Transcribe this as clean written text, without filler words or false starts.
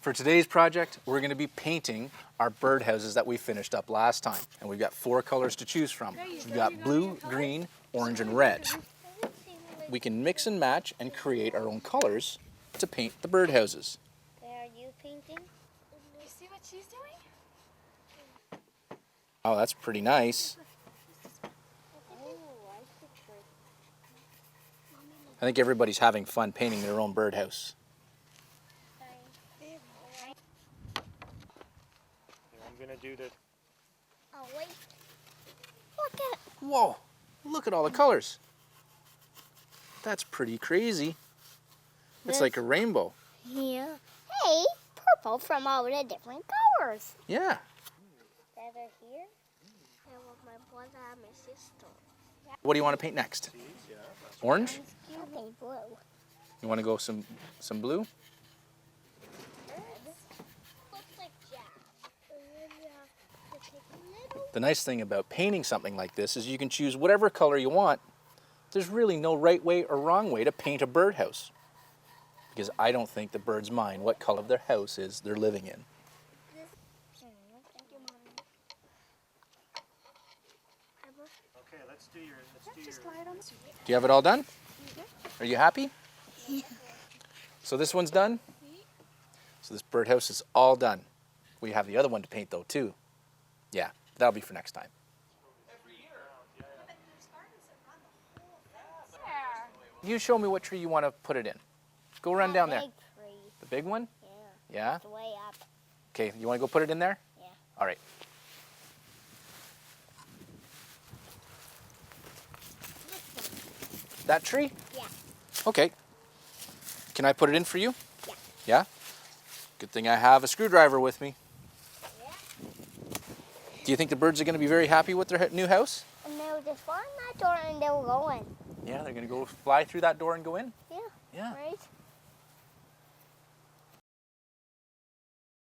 For today's project, we're going to be painting our birdhouses that we finished up last time. And we've got 4 colors to choose from. We've got blue, green, orange, and red. We can mix and match and create our own colors to paint the birdhouses. Are you painting? You see what she's doing? Oh, that's pretty nice. I think everybody's having fun painting their own birdhouse. I'm gonna do the. Oh wait! Look at. Whoa, look at all the colors. That's pretty crazy. It's like a rainbow. Yeah. Hey, purple from all the different colors. Yeah. That are here. I want my brother and my sister. What do you want to paint next? Orange? I think blue. You want to go some blue? Looks like Jack. The nice thing about painting something like this is you can choose whatever color you want. There's really no right way or wrong way to paint a birdhouse, because I don't think the birds mind what color their house is they're living in. Okay, let's do your. Do you have it all done? Are you happy? Yeah. So this one's done? So this birdhouse is all done. We have the other one to paint though too. Yeah, that'll be for next time. You show me what tree you want to put it in. Go run down there. Big tree. The big one? Yeah. Yeah? It's way up. Okay, you want to go put it in there? Yeah. All right. That tree? Yeah. Okay. Can I put it in for you? Yeah. Yeah? Good thing I have a screwdriver with me. Yeah. Do you think the birds are going to be very happy with their new house? And they were just flying that door and they were going. Yeah, they're going to go fly through that door and go in? Yeah. Yeah. Right?